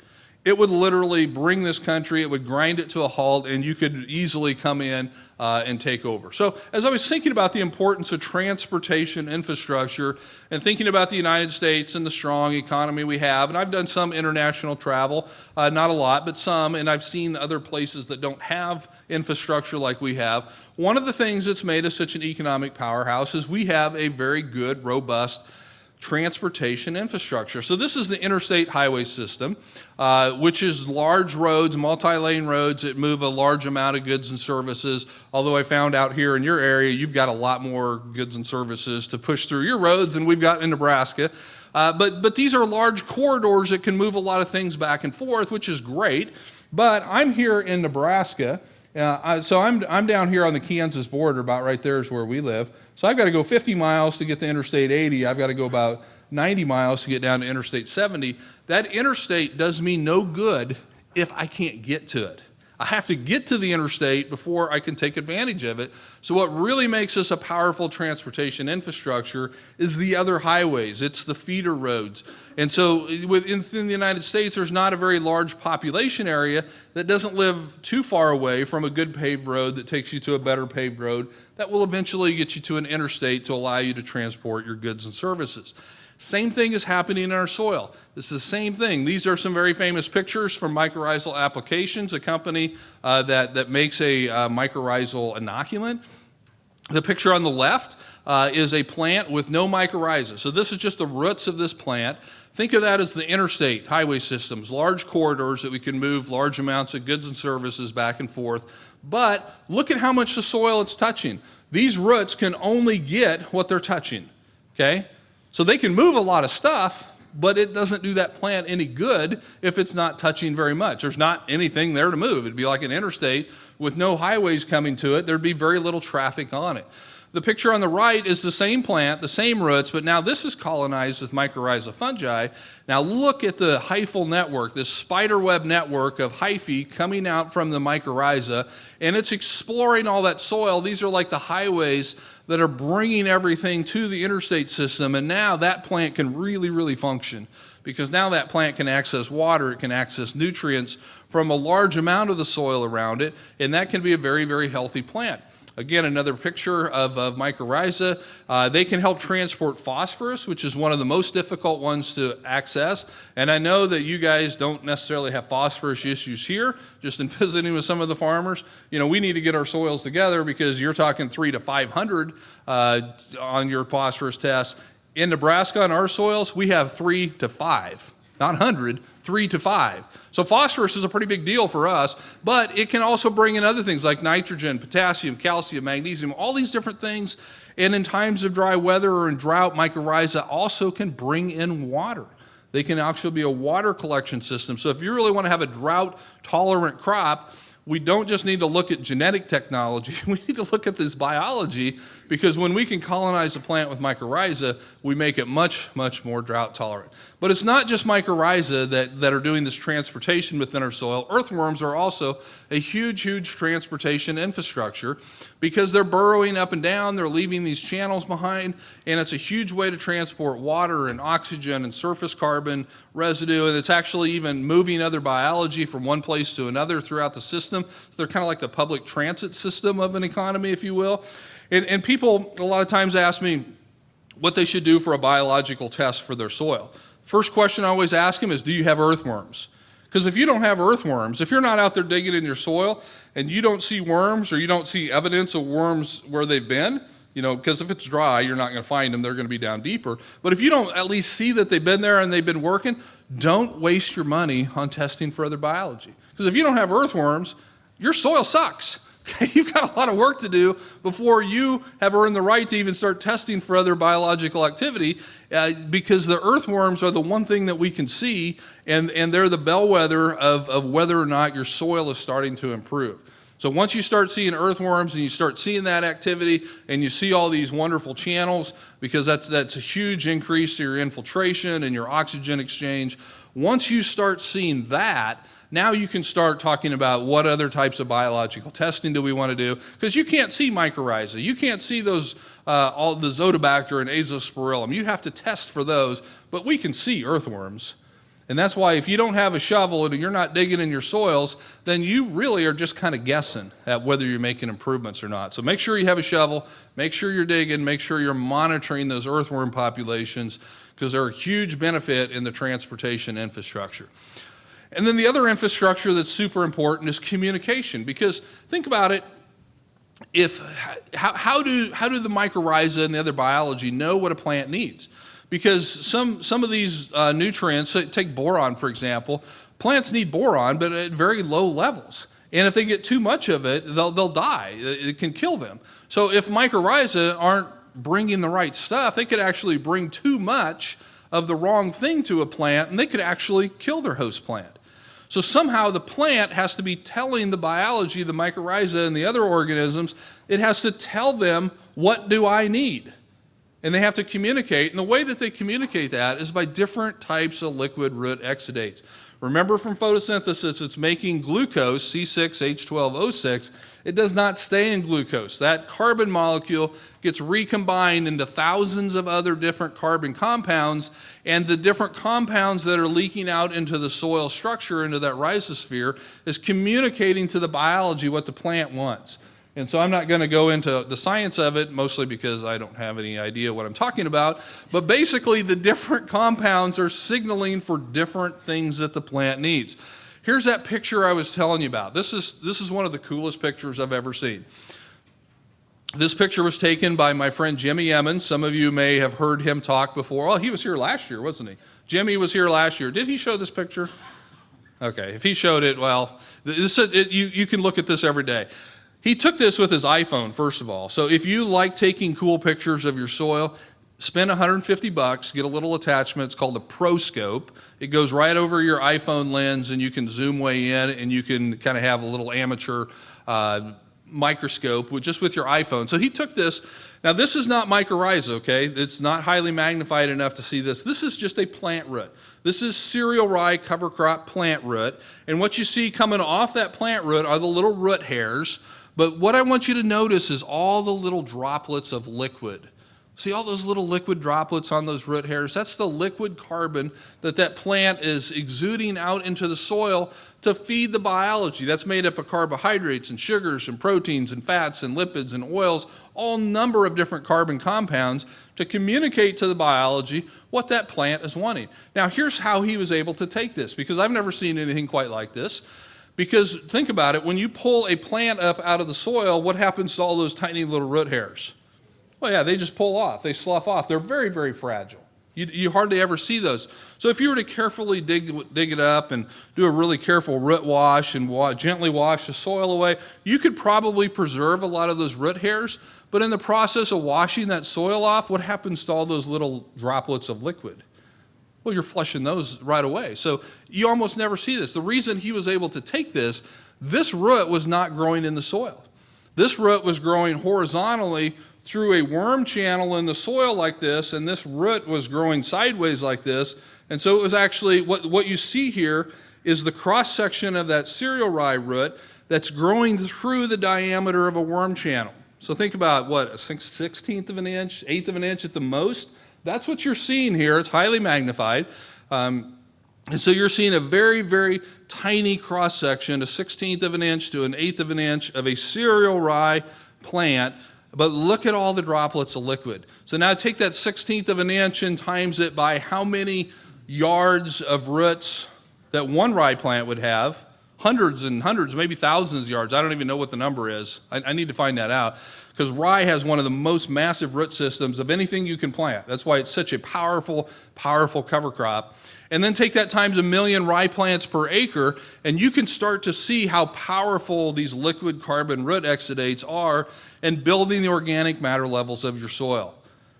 It would literally bring this country, it would grind it to a halt, and you could easily come in and take over. So as I was thinking about the importance of transportation infrastructure and thinking about the United States and the strong economy we have, and I've done some international travel, not a lot, but some, and I've seen other places that don't have infrastructure like we have. One of the things that's made us such an economic powerhouse is we have a very good, robust transportation infrastructure. So this is the interstate highway system, which is large roads, multi-lane roads that move a large amount of goods and services. Although I found out here in your area, you've got a lot more goods and services to push through your roads than we've got in Nebraska. But these are large corridors that can move a lot of things back and forth, which is great. But I'm here in Nebraska, so I'm down here on the Kansas border, about right there is where we live. So I've got to go 50 miles to get to Interstate 80. I've got to go about 90 miles to get down to Interstate 70. That interstate does me no good if I can't get to it. I have to get to the interstate before I can take advantage of it. So what really makes us a powerful transportation infrastructure is the other highways. It's the feeder roads. And so within the United States, there's not a very large population area that doesn't live too far away from a good paved road that takes you to a better paved road that will eventually get you to an interstate to allow you to transport your goods and services. Same thing is happening in our soil. This is the same thing. These are some very famous pictures from Mycorrhizal Applications, a company that makes a mycorrhizal inoculant. The picture on the left is a plant with no mycorrhiza. So this is just the roots of this plant. Think of that as the interstate highway systems, large corridors that we can move large amounts of goods and services back and forth. But look at how much the soil it's touching. These roots can only get what they're touching, okay? So they can move a lot of stuff, but it doesn't do that plant any good if it's not touching very much. There's not anything there to move. It'd be like an interstate with no highways coming to it. There'd be very little traffic on it. The picture on the right is the same plant, the same roots, but now this is colonized with mycorrhiza fungi. Now look at the hyphal network, this spiderweb network of hyphae coming out from the mycorrhiza, and it's exploring all that soil. These are like the highways that are bringing everything to the interstate system, and now that plant can really, really function because now that plant can access water, it can access nutrients from a large amount of the soil around it, and that can be a very, very healthy plant. Again, another picture of mycorrhiza. They can help transport phosphorus, which is one of the most difficult ones to access. And I know that you guys don't necessarily have phosphorus issues here, just in visiting with some of the farmers. We need to get our soils together because you're talking 300 to 500 on your phosphorus test. In Nebraska, on our soils, we have 3 to 5, not 100, 3 to 5. So phosphorus is a pretty big deal for us, but it can also bring in other things like nitrogen, potassium, calcium, magnesium, all these different things. And in times of dry weather or in drought, mycorrhiza also can bring in water. They can actually be a water collection system. So if you really want to have a drought-tolerant crop, we don't just need to look at genetic technology, we need to look at this biology, because when we can colonize a plant with mycorrhiza, we make it much, much more drought tolerant. But it's not just mycorrhiza that are doing this transportation within our soil. Earthworms are also a huge, huge transportation infrastructure, because they're burrowing up and down, they're leaving these channels behind, and it's a huge way to transport water and oxygen and surface carbon residue, and it's actually even moving other biology from one place to another throughout the system. So they're kind of like the public transit system of an economy, if you will. And people a lot of times ask me what they should do for a biological test for their soil. First question I always ask them is, do you have earthworms? Because if you don't have earthworms, if you're not out there digging in your soil and you don't see worms or you don't see evidence of worms where they've been, because if it's dry, you're not going to find them, they're going to be down deeper. But if you don't at least see that they've been there and they've been working, don't waste your money on testing for other biology. Because if you don't have earthworms, your soil sucks. Okay, you've got a lot of work to do before you have earned the right to even start testing for other biological activity, because the earthworms are the one thing that we can see, and they're the bellwether of whether or not your soil is starting to improve. So once you start seeing earthworms and you start seeing that activity and you see all these wonderful channels, because that's a huge increase to your infiltration and your oxygen exchange, once you start seeing that, now you can start talking about what other types of biological testing do we want to do, because you can't see mycorrhiza, you can't see those all the Zotobacter and Azospirillum. You have to test for those, but we can see earthworms. And that's why if you don't have a shovel and you're not digging in your soils, then you really are just kind of guessing at whether you're making improvements or not. So make sure you have a shovel, make sure you're digging, make sure you're monitoring those earthworm populations, because they're a huge benefit in the transportation infrastructure. And then the other infrastructure that's super important is communication, because think about it, how do the mycorrhiza and the other biology know what a plant needs? Because some of these nutrients, take boron for example, plants need boron, but at very low levels. And if they get too much of it, they'll die. It can kill them. So if mycorrhiza aren't bringing the right stuff, they could actually bring too much of the wrong thing to a plant, and they could actually kill their host plant. So somehow the plant has to be telling the biology, the mycorrhiza and the other organisms, it has to tell them, what do I need? And they have to communicate, and the way that they communicate that is by different types of liquid root exudates. Remember, from photosynthesis, it's making glucose, C6H12O6. It does not stay in glucose. That carbon molecule gets recombined into thousands of other different carbon compounds, and the different compounds that are leaking out into the soil structure, into that rhizosphere, is communicating to the biology what the plant wants. And so I'm not going to go into the science of it, mostly because I don't have any idea what I'm talking about. But basically, the different compounds are signaling for different things that the plant needs. Here's that picture I was telling you about. This is one of the coolest pictures I've ever seen. This picture was taken by my friend Jimmy Emmons. Some of you may have heard him talk before. Oh, he was here last year, wasn't he? Jimmy was here last year. Did he show this picture? Okay, if he showed it, well, you can look at this every day. He took this with his iPhone, first of all. So if you like taking cool pictures of your soil, spend $150, get a little attachment. It's called a Pro Scope. It goes right over your iPhone lens, and you can zoom way in, and you can kind of have a little amateur microscope just with your iPhone. So he took this. Now, this is not mycorrhiza, okay? It's not highly magnified enough to see this. This is just a plant root. This is cereal rye cover crop plant root. And what you see coming off that plant root are the little root hairs. But what I want you to notice is all the little droplets of liquid. See all those little liquid droplets on those root hairs? That's the liquid carbon that plant is exuding out into the soil to feed the biology. That's made up of carbohydrates and sugars and proteins and fats and lipids and oils, all number of different carbon compounds to communicate to the biology what that plant is wanting. Now, here's how he was able to take this, because I've never seen anything quite like this. Because think about it, when you pull a plant up out of the soil, what happens to all those tiny little root hairs? Well, yeah, they just pull off. They slough off. They're very, very fragile. You hardly ever see those. So if you were to carefully dig it up and do a really careful root wash and gently wash the soil away, you could probably preserve a lot of those root hairs. But in the process of washing that soil off, what happens to all those little droplets of liquid? Well, you're flushing those right away. So you almost never see this. The reason he was able to take this root was not growing in the soil. This root was growing horizontally through a worm channel in the soil like this, and this root was growing sideways like this. And so it was actually, what you see here is the cross-section of that cereal rye root that's growing through the diameter of a worm channel. So think about, a 16th of an inch, 1/8 of an inch at the most? That's what you're seeing here. It's highly magnified. And so you're seeing a very, very tiny cross-section, a 16th of an inch to an 1/8 of an inch of a cereal rye plant, but look at all the droplets of liquid. So now take that 16th of an inch and times it by how many yards of roots that one rye plant would have. Hundreds and hundreds, maybe thousands of yards. I don't even know what the number is. I need to find that out, because rye has one of the most massive root systems of anything you can plant. That's why it's such a powerful, powerful cover crop. And then take that times 1,000,000 rye plants per acre, and you can start to see how powerful these liquid carbon root exudates are in building the organic matter levels of your soil.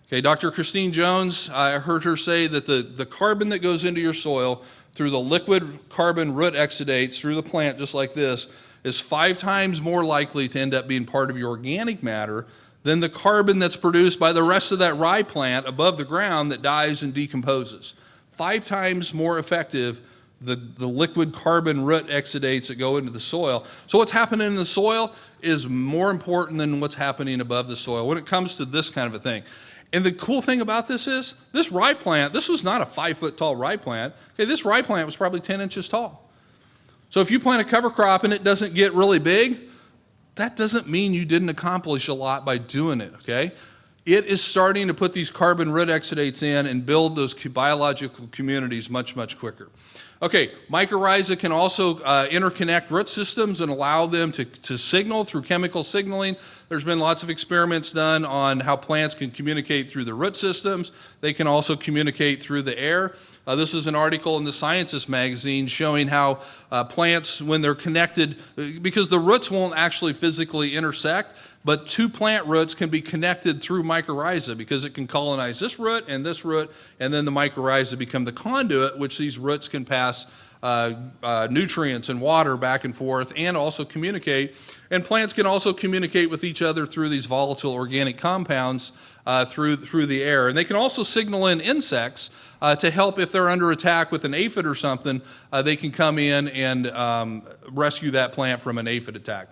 Okay, Dr. Christine Jones, I heard her say that the carbon that goes into your soil through the liquid carbon root exudates through the plant, just like this, is 5 times more likely to end up being part of your organic matter than the carbon that's produced by the rest of that rye plant above the ground that dies and decomposes. 5 times more effective, the liquid carbon root exudates that go into the soil. So what's happening in the soil is more important than what's happening above the soil when it comes to this kind of a thing. And the cool thing about this is, this rye plant, this was not a 5-foot tall rye plant. Okay, this rye plant was probably 10 inches tall. So if you plant a cover crop and it doesn't get really big, that doesn't mean you didn't accomplish a lot by doing it, okay? It is starting to put these carbon root exudates in and build those biological communities much, much quicker. Okay, mycorrhiza can also interconnect root systems and allow them to signal through chemical signaling. There's been lots of experiments done on how plants can communicate through the root systems. They can also communicate through the air. This is an article in the Scientist magazine showing how plants, when they're connected, because the roots won't actually physically intersect, but 2 plant roots can be connected through mycorrhiza because it can colonize this root, and then the mycorrhiza become the conduit, which these roots can pass nutrients and water back and forth and also communicate. And plants can also communicate with each other through these volatile organic compounds through the air. And they can also signal in insects to help if they're under attack with an aphid or something. They can come in and rescue that plant from an aphid attack.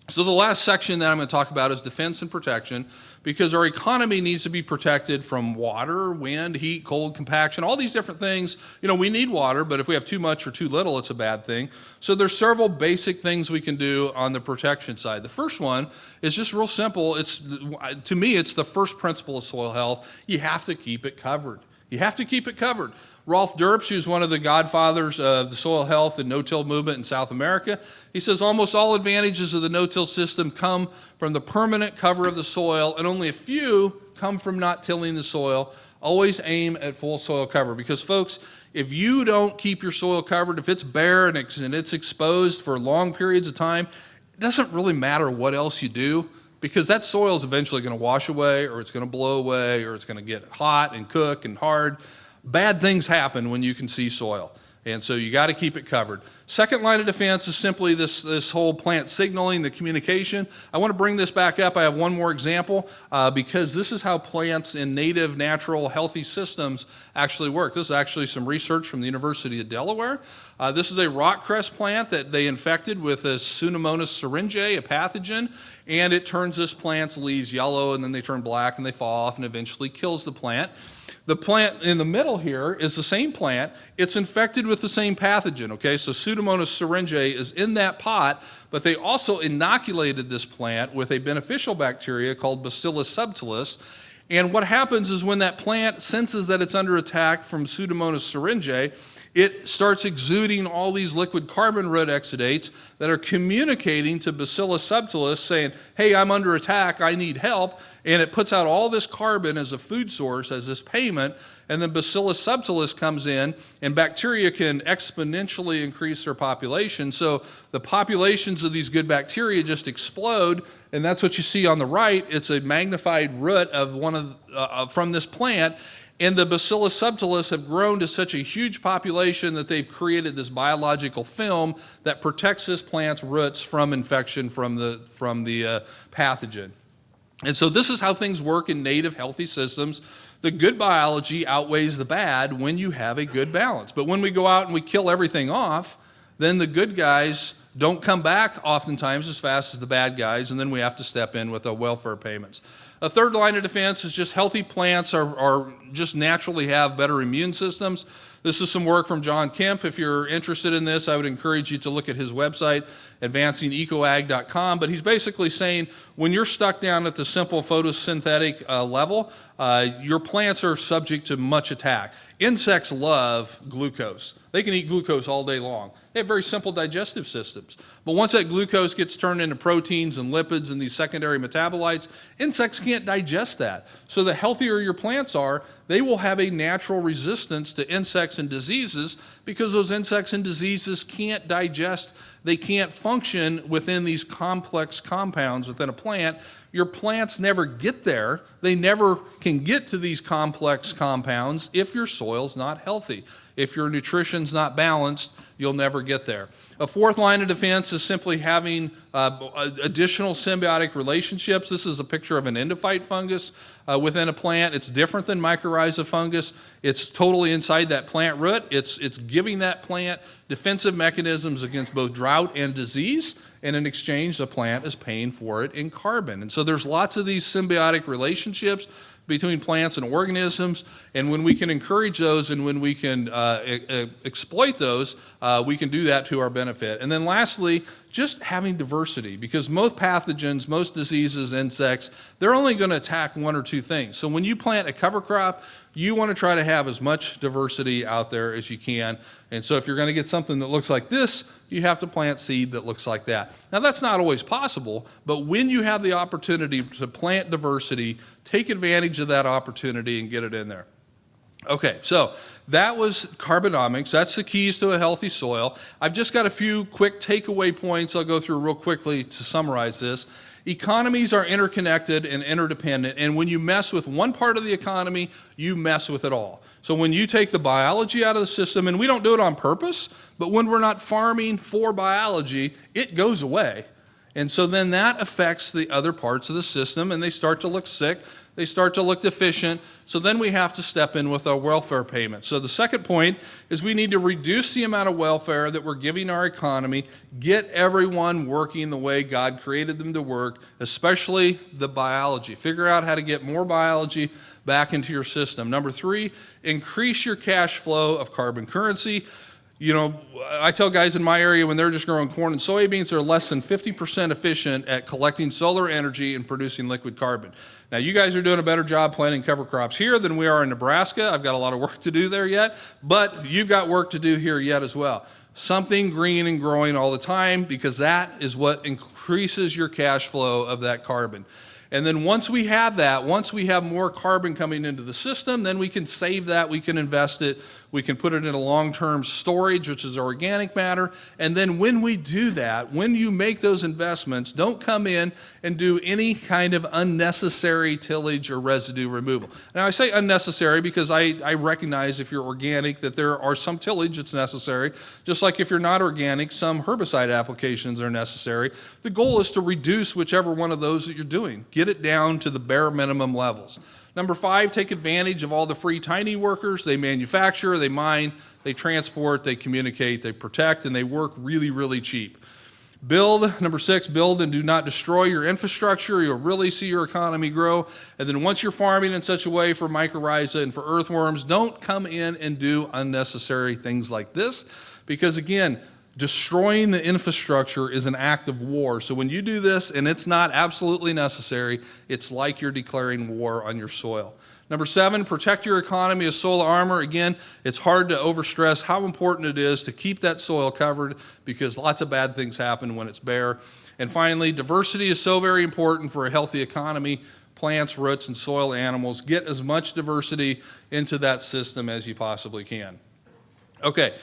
So the last section that I'm going to talk about is defense and protection, because our economy needs to be protected from water, wind, heat, cold, compaction, all these different things. You know, we need water, but if we have too much or too little, it's a bad thing. So there's several basic things we can do on the protection side. The first one is just real simple. To me, it's the first principle of soil health. You have to keep it covered. You have to keep it covered. Rolf Derps, who's one of the godfathers of the soil health and no-till movement in South America, he says almost all advantages of the no-till system come from the permanent cover of the soil, and only a few come from not tilling the soil. Always aim at full soil cover, because folks, if you don't keep your soil covered, if it's bare and it's exposed for long periods of time, it doesn't really matter what else you do, because that soil is eventually going to wash away, or it's going to blow away, or it's going to get hot and cook and hard. Bad things happen when you can see soil, and so you got to keep it covered. Second line of defense is simply this whole plant signaling, the communication. I want to bring this back up. I have one more example because this is how plants in native, natural, healthy systems actually work. This is actually some research from the University of Delaware. This is a rockcress plant that they infected with a Pseudomonas syringae, a pathogen, and it turns this plant's leaves yellow, and then they turn black, and they fall off, and eventually kills the plant. The plant in the middle here is the same plant. It's infected with the same pathogen, okay? So Pseudomonas syringae is in that pot, but they also inoculated this plant with a beneficial bacteria called Bacillus subtilis. And what happens is when that plant senses that it's under attack from Pseudomonas syringae, it starts exuding all these liquid carbon root exudates that are communicating to Bacillus subtilis saying, hey, I'm under attack, I need help, and it puts out all this carbon as a food source, as this payment, and then Bacillus subtilis comes in, and bacteria can exponentially increase their population. So the populations of these good bacteria just explode, and that's what you see on the right. It's a magnified root of from this plant, and the Bacillus subtilis have grown to such a huge population that they've created this biological film that protects this plant's roots from infection from the pathogen. And so this is how things work in native healthy systems. The good biology outweighs the bad when you have a good balance. But when we go out and we kill everything off, then the good guys don't come back oftentimes as fast as the bad guys, and then we have to step in with the welfare payments. A third line of defense is just healthy plants are just naturally have better immune systems. This is some work from John Kemp. If you're interested in this, I would encourage you to look at his website, advancingecoag.com. But he's basically saying when you're stuck down at the simple photosynthetic level, your plants are subject to much attack. Insects love glucose. They can eat glucose all day long. They have very simple digestive systems. But once that glucose gets turned into proteins and lipids and these secondary metabolites, insects can't digest that. So the healthier your plants are, they will have a natural resistance to insects and diseases because those insects and diseases can't digest, they can't function within these complex compounds within a plant. Your plants never get there. They never can get to these complex compounds if your soil's not healthy. If your nutrition's not balanced, you'll never get there. A fourth line of defense is simply having additional symbiotic relationships. This is a picture of an endophyte fungus within a plant. It's different than mycorrhiza fungus. It's totally inside that plant root. It's giving that plant defensive mechanisms against both drought and disease, and in exchange, the plant is paying for it in carbon. And so there's lots of these symbiotic relationships between plants and organisms, and when we can encourage those and when we can exploit those, we can do that to our benefit. And then lastly, just having diversity, because most pathogens, most diseases, insects, they're only going to attack one or two things. So when you plant a cover crop, you want to try to have as much diversity out there as you can. And so if you're going to get something that looks like this, you have to plant seed that looks like that. Now that's not always possible, but when you have the opportunity to plant diversity, take advantage of that opportunity and get it in there. Okay, so that was Carbonomics. That's the keys to a healthy soil. I've just got a few quick takeaway points I'll go through real quickly to summarize this. Economies are interconnected and interdependent, and when you mess with one part of the economy, you mess with it all. So when you take the biology out of the system, and we don't do it on purpose, but when we're not farming for biology, it goes away. And so then that affects the other parts of the system, and they start to look sick, they start to look deficient, so then we have to step in with our welfare payments. So the second point is we need to reduce the amount of welfare that we're giving our economy, get everyone working the way God created them to work, especially the biology. Figure out how to get more biology back into your system. Number three, increase your cash flow of carbon currency. You know, I tell guys in my area when they're just growing corn and soybeans, they're less than 50% efficient at collecting solar energy and producing liquid carbon. Now, you guys are doing a better job planting cover crops here than we are in Nebraska. I've got a lot of work to do there yet, but you've got work to do here yet as well. Something green and growing all the time, because that is what increases your cash flow of that carbon. And then once we have that, once we have more carbon coming into the system, then we can save that, we can invest it, we can put it in a long-term storage, which is organic matter. And then when we do that, when you make those investments, don't come in and do any kind of unnecessary tillage or residue removal. Now I say unnecessary because I recognize if you're organic that there are some tillage that's necessary, just like if you're not organic, some herbicide applications are necessary. The goal is to reduce whichever one of those that you're doing. Get it down to the bare minimum levels. Number five, take advantage of all the free tiny workers. They manufacture, they mine, they transport, they communicate, they protect, and they work really, really cheap. Number six, build and do not destroy your infrastructure. You'll really see your economy grow. And then once you're farming in such a way for mycorrhiza and for earthworms, don't come in and do unnecessary things like this, because again, destroying the infrastructure is an act of war. So when you do this and it's not absolutely necessary, it's like you're declaring war on your soil. Number 7, protect your economy as soil armor. Again, it's hard to overstress how important it is to keep that soil covered because lots of bad things happen when it's bare. And finally, diversity is so very important for a healthy economy. Plants, roots, and soil animals. Get as much diversity into that system as you possibly can. Okay,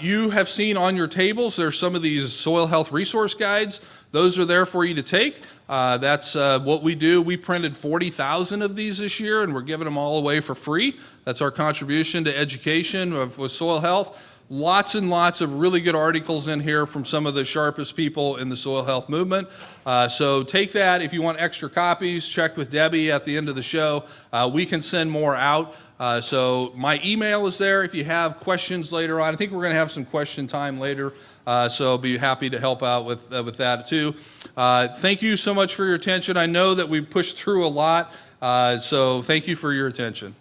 you have seen on your tables, there's some of these soil health resource guides. Those are there for you to take. That's what we do. We printed 40,000 of these this year, and we're giving them all away for free. That's our contribution to education with soil health. Lots and lots of really good articles in here from some of the sharpest people in the soil health movement. So take that. If you want extra copies, check with Debbie at the end of the show. We can send more out. So my email is there if you have questions later on. I think we're going to have some question time later. So I'll be happy to help out with that too. Thank you so much for your attention. I know that we pushed through a lot. So thank you for your attention.